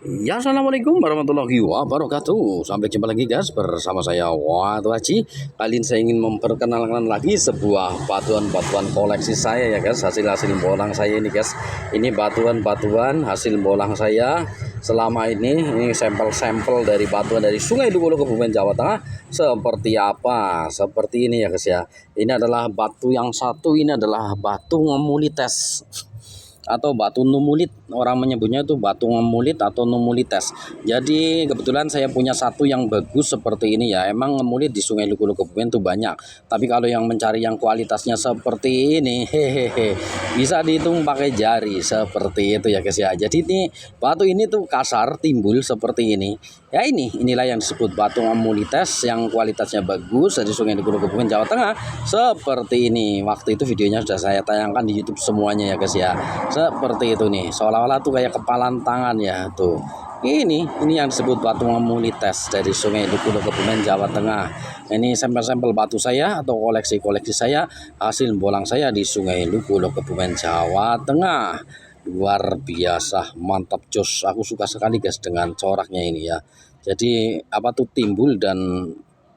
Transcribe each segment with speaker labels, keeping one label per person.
Speaker 1: Ya, assalamualaikum warahmatullahi wabarakatuh. Sampai jumpa lagi guys bersama saya Watu Haji. Kali ini saya ingin memperkenalkan lagi sebuah batuan-batuan koleksi saya ya guys. Hasil bolang saya ini guys. Ini batuan-batuan hasil bolang saya selama ini sampel-sampel dari batuan dari Sungai Dukuh Kebumen Jawa Tengah. Seperti apa? Seperti ini ya guys ya. Ini adalah batu yang satu, ini adalah batu ngemulites atau batu numulit, orang menyebutnya itu batu ngemulit atau numulites. Jadi kebetulan saya punya satu yang bagus seperti ini ya. Emang ngemulit di Sungai Dukuh Kebumen itu banyak, tapi kalau yang mencari yang kualitasnya seperti ini, hehehe, bisa dihitung pakai jari seperti itu ya guys ya. Jadi ini batu ini tuh kasar timbul seperti ini ya. Inilah yang disebut batu ngemulites yang kualitasnya bagus dari Sungai Dukuh Kebumen Jawa Tengah seperti ini. Waktu itu videonya sudah saya tayangkan di YouTube semuanya ya guys ya. Seperti itu nih, seolah-olah tuh kayak kepalan tangan ya tuh. Ini yang disebut batu ngemulites dari Sungai Dukuh Kebumen Jawa Tengah. Ini sampel-sampel batu saya atau koleksi-koleksi saya, hasil bolang saya di Sungai Dukuh Kebumen Jawa Tengah. Luar biasa, mantap jos. Aku suka sekali guys dengan coraknya ini ya. Jadi apa tuh timbul dan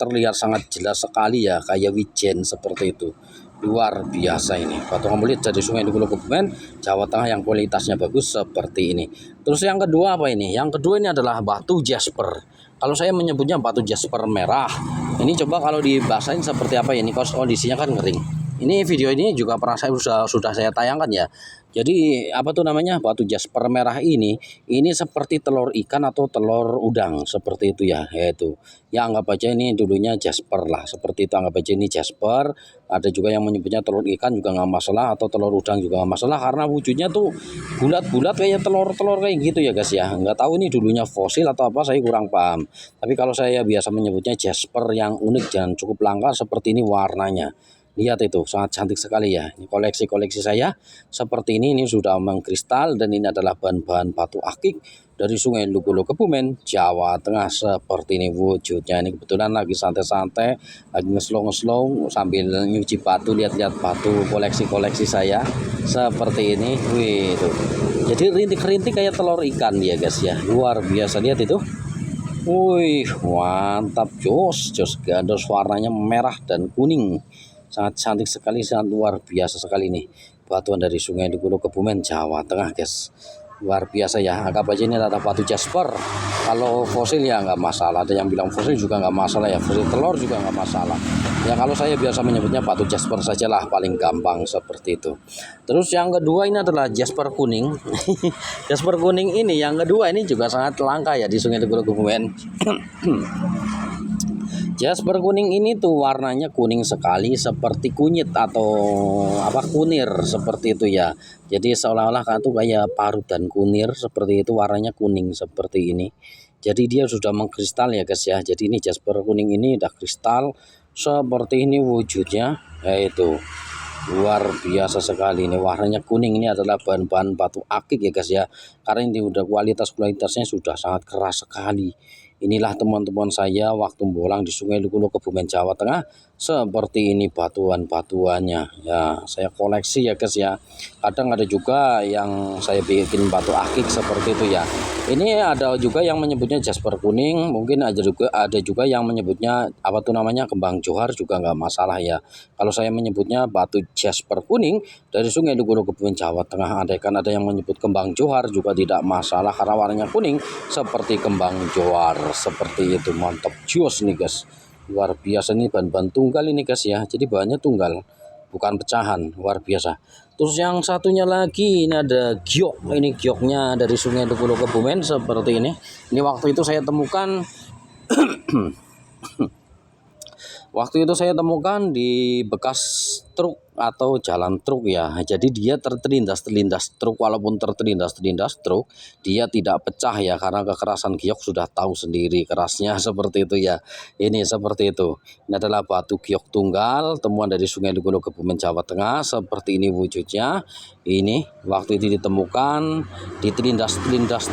Speaker 1: terlihat sangat jelas sekali ya, kayak wijen seperti itu. Luar biasa ini batu ngemulit dari Sungai Dukuh Kebumen Jawa Tengah yang kualitasnya bagus seperti ini. Terus yang kedua apa ini? Yang kedua ini adalah batu jasper. Kalau saya menyebutnya batu jasper merah. Ini coba kalau dibasahin seperti apa ini? Kondisinya kan kering. Ini video ini juga pernah saya sudah saya tayangkan ya. Jadi apa tuh namanya, batu jasper merah ini seperti telur ikan atau telur udang seperti itu ya. Yaitu ya, anggap aja ini dulunya jasper lah, seperti itu, anggap aja ini jasper. Ada juga yang menyebutnya telur ikan juga nggak masalah, atau telur udang juga nggak masalah, karena wujudnya tuh bulat-bulat kayak telur-telur kayak gitu ya guys ya. Nggak tahu ini dulunya fosil atau apa, saya kurang paham. Tapi kalau saya biasa menyebutnya jasper yang unik dan cukup langka seperti ini warnanya. Lihat itu sangat cantik sekali ya. Ini koleksi saya seperti ini sudah mengkristal, dan ini adalah bahan-bahan batu akik dari Sungai Dukuh Kebumen Jawa Tengah seperti ini wujudnya. Ini kebetulan lagi santai-santai, lagi ngeslow sambil nyuci batu, lihat-lihat batu koleksi saya seperti ini. Wih itu. Jadi rintik-rintik kayak telur ikan ya guys ya. Luar biasa, lihat itu. Wih, mantap jos gandos, warnanya merah dan kuning. Sangat cantik sekali, sangat luar biasa sekali nih batuan dari Sungai Dukuh Kebumen Jawa Tengah guys. Luar biasa ya, anggap aja ini adalah batu jasper. Kalau fosil ya nggak masalah, ada yang bilang fosil juga nggak masalah ya, fosil telur juga nggak masalah ya. Kalau saya biasa menyebutnya batu jasper sajalah, paling gampang seperti itu. Terus yang kedua ini adalah jasper kuning. Jasper kuning ini yang kedua ini juga sangat langka ya di Sungai Dukuh Kebumen. Jasper kuning ini tuh warnanya kuning sekali, seperti kunyit atau apa, kunir seperti itu ya. Jadi seolah-olah kan tuh kayak parut dan kunir seperti itu, warnanya kuning seperti ini. Jadi dia sudah mengkristal ya guys ya. Jadi ini jasper kuning ini udah kristal seperti ini wujudnya, yaitu luar biasa sekali. Ini warnanya kuning, ini adalah bahan-bahan batu akik ya guys ya. Karena ini udah kualitasnya sudah sangat keras sekali. Inilah teman-teman saya waktu bolang di Sungai Dukuh Kebumen Jawa Tengah seperti ini batuan-batuannya ya. Saya koleksi ya guys ya. Kadang ada juga yang saya bikin batu akik seperti itu ya. Ini ada juga yang menyebutnya jasper kuning, mungkin ada juga yang menyebutnya apa tuh namanya, kembang johar juga nggak masalah ya. Kalau saya menyebutnya batu jasper kuning dari Sungai Dukuh Kebumen Jawa Tengah, ada yang menyebut kembang johar juga tidak masalah karena warnanya kuning seperti kembang johar seperti itu. Mantap jos nih guys, luar biasa. Ini bahan-bahan tunggal ini guys ya, jadi bahannya tunggal bukan pecahan, luar biasa. Terus yang satunya lagi ini ada giok. Ini gioknya dari Sungai Dukuh Kebumen seperti ini. Ini waktu itu saya temukan waktu itu saya temukan di bekas truk atau jalan truk ya. Jadi dia terlindas truk, walaupun terlindas truk, dia tidak pecah ya, karena kekerasan giok sudah tahu sendiri kerasnya seperti itu ya. Ini seperti itu. Ini adalah batu giok tunggal temuan dari Sungai Dukuh Kebumen Jawa Tengah seperti ini wujudnya. Ini waktu itu ditemukan ditelindas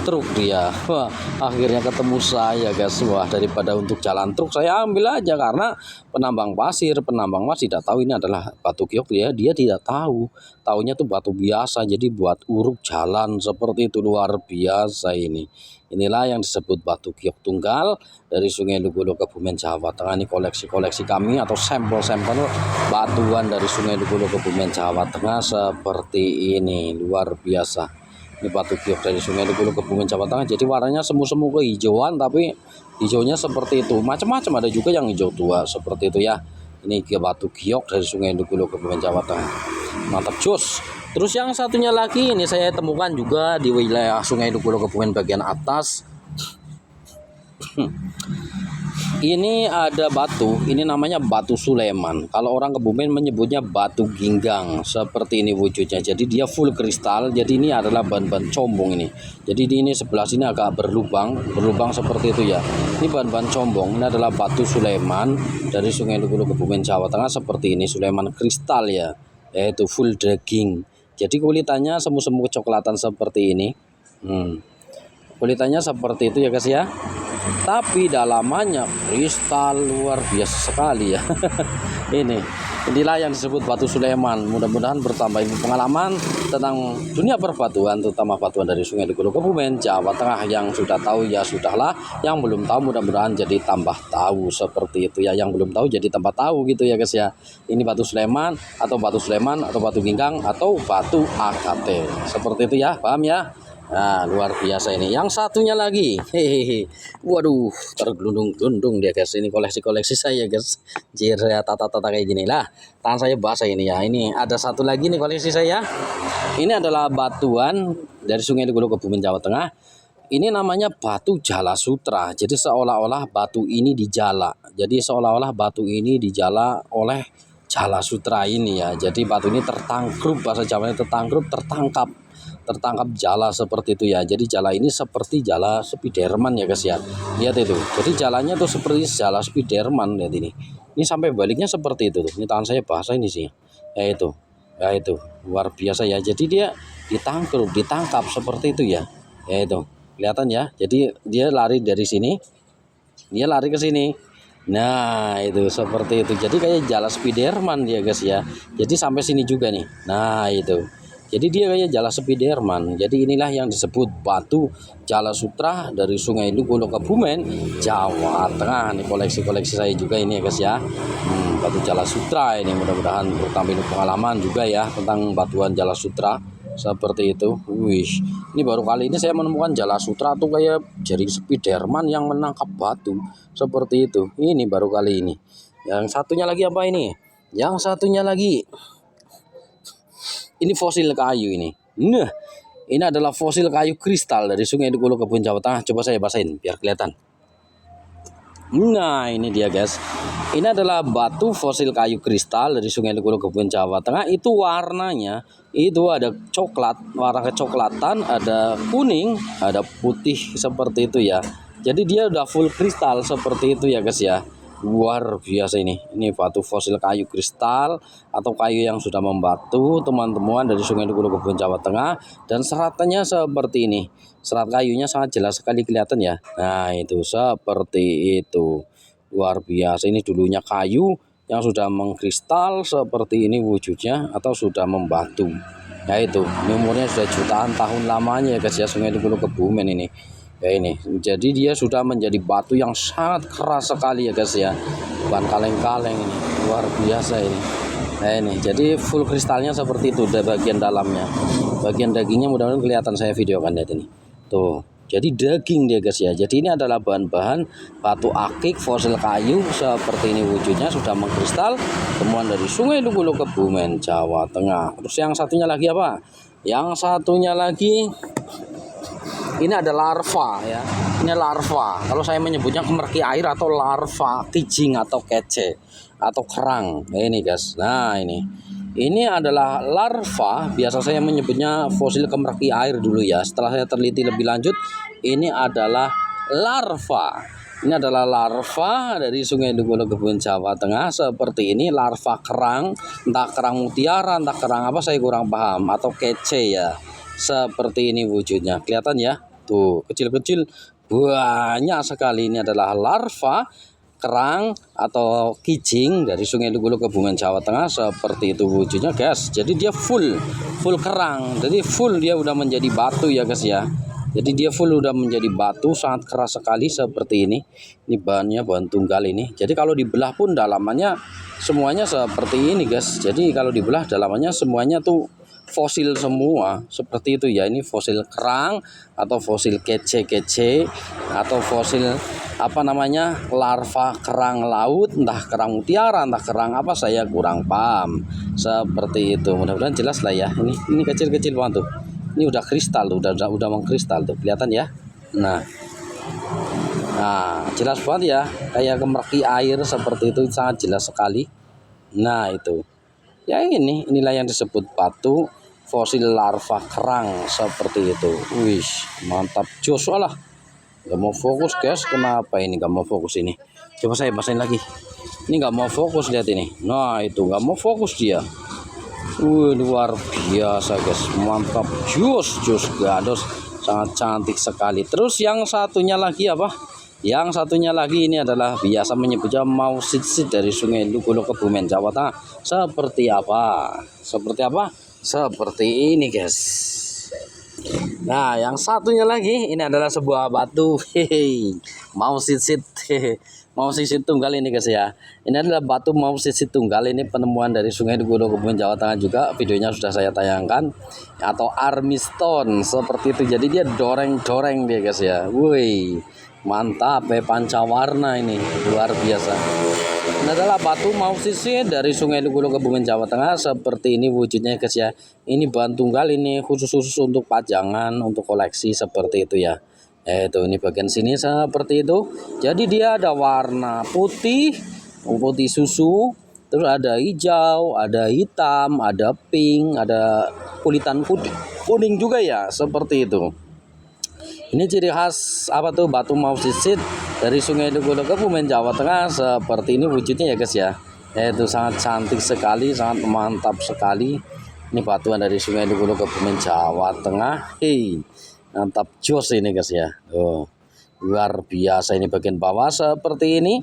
Speaker 1: truk dia. Wah, akhirnya ketemu saya guys. Wah, daripada untuk jalan truk saya ambil aja, karena penambang pasir, penambang emas tidak tahu ini adalah batu giok dia tidak tahu, taunya tuh batu biasa, jadi buat uruk jalan seperti itu. Luar biasa ini. Inilah yang disebut batu giok tunggal dari Sungai Lugolo Kebumen Jawa Tengah. Ini koleksi-koleksi kami atau sampel-sampel batuan dari Sungai Lugolo Kebumen Jawa Tengah seperti ini. Luar biasa. Ini batu giok dari Sungai Lugolo Kebumen Jawa Tengah. Jadi warnanya semu-semu kehijauan, tapi hijaunya seperti itu. Macam-macam, ada juga yang hijau tua seperti itu ya. Ini batu giok dari Sungai Lugolo Kebumen Jawa Tengah. Mantap jos. Terus yang satunya lagi ini saya temukan juga di wilayah Sungai Lugolo Kebumen bagian atas. Ini ada batu, ini namanya batu Sulaiman. Kalau orang Kebumen menyebutnya batu ginggang. Seperti ini wujudnya. Jadi dia full kristal. Jadi ini adalah bahan-bahan combong ini. Jadi di ini sebelah sini agak berlubang seperti itu ya. Ini bahan-bahan combong. Ini adalah batu Sulaiman dari Sungai Lugolo Kebumen Jawa Tengah seperti ini. Sulaiman kristal ya, yaitu full daging. Jadi kulitannya semu-semu kecoklatan seperti ini. Kulitannya seperti itu ya guys ya. Tapi dalamannya kristal, luar biasa sekali ya. Inilah yang disebut batu Sulaiman. Mudah-mudahan bertambah ilmu pengalaman tentang dunia perbatuan, terutama batuan dari Sungai Lugolo Kebumen Jawa Tengah. Yang sudah tahu ya sudahlah, yang belum tahu mudah-mudahan jadi tambah tahu seperti itu ya. Yang belum tahu jadi tambah tahu gitu ya guys ya. Ini batu Sulaiman atau batu ginggang atau batu AKT seperti itu ya, paham ya? Nah, luar biasa ini. Yang satunya lagi, hehehe, waduh, tergelundung-gelundung dia guys. Ini koleksi saya guys. Jir saya tata-tata kayak gini lah. Tangan saya basah ini ya. Ini ada satu lagi nih koleksi saya. Ini adalah batuan dari Sungai Lugolo Kebumen Jawa Tengah. Ini namanya batu Jala Sutra. Jadi seolah-olah batu ini dijala. Oleh Jala Sutra ini ya. Jadi batu ini tertangkrup, bahasa Jawanya tertangkap jala seperti itu ya. Jadi jala ini seperti jala Spiderman ya guys ya. Lihat itu. Jadi jalannya tuh seperti jala Spiderman, lihat ini. Ini sampai baliknya seperti itu tuh. Ini tangan saya basah ini sih. Ya itu. Luar biasa ya. Jadi dia ditangkap seperti itu ya. Ya itu. Kelihatan ya. Jadi dia lari dari sini. Dia lari ke sini. Nah, itu seperti itu. Jadi kayak jala Spiderman dia guys ya. Jadi sampai sini juga nih. Nah, itu. Jadi dia kayak jala Spiderman. Jadi inilah yang disebut batu Jala Sutra dari Sungai Lugolo Kebumen Jawa Tengah. Ini koleksi saya juga ini ya guys ya. Batu Jala Sutra ini, mudah-mudahan bertambah pengalaman juga ya tentang batuan Jala Sutra seperti itu. Wih, ini baru kali ini saya menemukan Jala Sutra tuh kayak jaring Spiderman yang menangkap batu seperti itu. Ini baru kali ini. Yang satunya lagi apa ini? Yang satunya lagi, ini fosil kayu ini. Nah, ini adalah fosil kayu kristal dari Sungai Lugolo Kebumen Jawa Tengah. Coba saya basahin biar kelihatan. Nah, ini dia guys. Ini adalah batu fosil kayu kristal dari Sungai Lugolo Kebumen Jawa Tengah. Itu warnanya itu ada coklat, warna kecoklatan, ada kuning, ada putih seperti itu ya. Jadi dia udah full kristal seperti itu ya guys ya. Luar biasa ini. Ini batu fosil kayu kristal atau kayu yang sudah membatu, teman-teman, dari Sungai Lugolo Kebumen Jawa Tengah. Dan seratnya seperti ini. Serat kayunya sangat jelas sekali kelihatan ya. Nah, itu seperti itu. Luar biasa. Ini dulunya kayu yang sudah mengkristal seperti ini wujudnya atau sudah membatu. Ya itu, ini umurnya sudah jutaan tahun lamanya ya guys ya, Sungai Lugolo Kebumen ini. Ya ini, jadi dia sudah menjadi batu yang sangat keras sekali ya guys ya. Bukan kaleng-kaleng ini, luar biasa ini. Nah ini, jadi full kristalnya seperti itu dari bagian dalamnya. Bagian dagingnya mudah-mudahan kelihatan, saya videokan lihat ini. Tuh, jadi daging dia guys ya. Jadi ini adalah bahan-bahan batu akik fosil kayu seperti ini wujudnya, sudah mengkristal, temuan dari Sungai Lugolo Kebumen Jawa Tengah. Terus yang satunya lagi apa? Yang satunya lagi, ini ada larva ya. Ini larva. Kalau saya menyebutnya kemerki air atau larva kijing atau kece atau kerang. Nah, ini guys. Nah, ini adalah larva. Biasa saya menyebutnya fosil kemerki air dulu ya. Setelah saya teliti lebih lanjut, ini adalah larva. Ini adalah larva dari Sungai Lugolo Kebumen Jawa Tengah seperti ini. Larva kerang, entah kerang mutiara, entah kerang apa saya kurang paham, atau kece ya. Seperti ini wujudnya. Kelihatan ya? Tuh, kecil-kecil banyak sekali. Ini adalah larva kerang atau kijing dari Sungai Lugu Kebumen Jawa Tengah, seperti itu wujudnya guys. Jadi dia full kerang, jadi full dia udah menjadi batu ya guys ya. Jadi dia full udah menjadi batu, sangat keras sekali seperti ini. Ini bahannya bahan tunggal ini. Jadi kalau dibelah pun dalamannya semuanya seperti ini guys. Jadi kalau dibelah dalamannya semuanya tuh fosil semua seperti itu ya. Ini fosil kerang atau fosil kece atau fosil apa namanya, larva kerang laut, entah kerang mutiara, entah kerang apa, saya kurang paham seperti itu. Mudah-mudahan jelas lah ya. Ini kecil-kecil banget tuh. Ini udah kristal tuh, udah mengkristal tuh, kelihatan ya. Nah jelas banget ya, kayak kemerki air seperti itu, sangat jelas sekali. Nah itu ya, inilah yang disebut batu fosil larva kerang seperti itu. Wih, mantap jos lah. Gak mau fokus guys, kenapa ini gak mau fokus ini? Coba saya pasain lagi. Ini gak mau fokus, lihat ini. Nah itu gak mau fokus dia. Luar biasa guys, mantap jos gados, sangat cantik sekali. Terus yang satunya lagi apa? Yang satunya lagi ini adalah biasa menyebutnya mau sit dari Sungai Lugu Kebumen Jawa Tengah. Seperti apa? Seperti ini guys. Nah yang satunya lagi ini adalah sebuah batu mau sit mau sisit tunggal ini guys ya. Ini adalah batu mau sisit tunggal, ini penemuan dari Sungai Lugu Kebumen Jawa Tengah juga. Videonya sudah saya tayangkan, atau army stone seperti itu. Jadi dia doreng dia guys ya. Woi, mantap pancawarna, ini luar biasa. Ini adalah batu mau sisit dari Sungai Lugu Kebumen Jawa Tengah, seperti ini wujudnya guys ya. Ini bahan tunggal, ini khusus untuk pajangan, untuk koleksi seperti itu ya. Ini bagian sini seperti itu. Jadi dia ada warna putih susu, terus ada hijau, ada hitam, ada pink, ada kulitan kuning juga ya, seperti itu. Ini ciri khas apa tuh, batu mau sisit dari Sungai Lugu Kebumen Jawa Tengah, seperti ini wujudnya ya guys ya. Itu sangat cantik sekali, sangat mantap sekali. Ini batuan dari Sungai Lugu Kebumen Jawa Tengah. Mantap jos ini guys ya. Luar biasa. Ini bagian bawah seperti ini,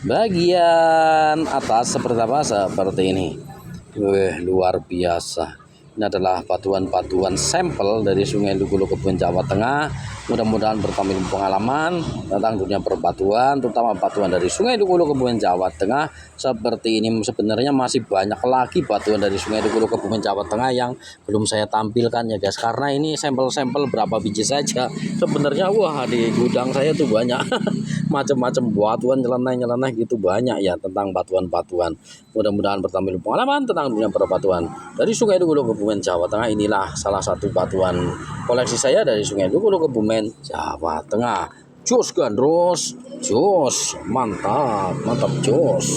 Speaker 1: bagian atas seperti apa, seperti ini. Luar biasa. Ini adalah batuan sampel dari Sungai Lugu Kebumen Jawa Tengah. Mudah-mudahan bertambah pengalaman tentang dunia perbatuan, terutama batuan dari Sungai Lugu Kebumen Jawa Tengah seperti ini. Sebenarnya masih banyak lagi batuan dari Sungai Lugu Kebumen Jawa Tengah yang belum saya tampilkan ya guys, karena ini sampel-sampel berapa biji saja. Sebenarnya di gudang saya tuh banyak macam-macam batuan nyeleneh gitu, banyak ya tentang batuan-batuan. Mudah-mudahan bertambah pengalaman tentang dunia perbatuan dari Sungai Lugu Kebumen Jawa Tengah. Inilah salah satu batuan koleksi saya dari Sungai Lugu Kebumen Jawa Tengah. Jos gandros, jos, mantap jos.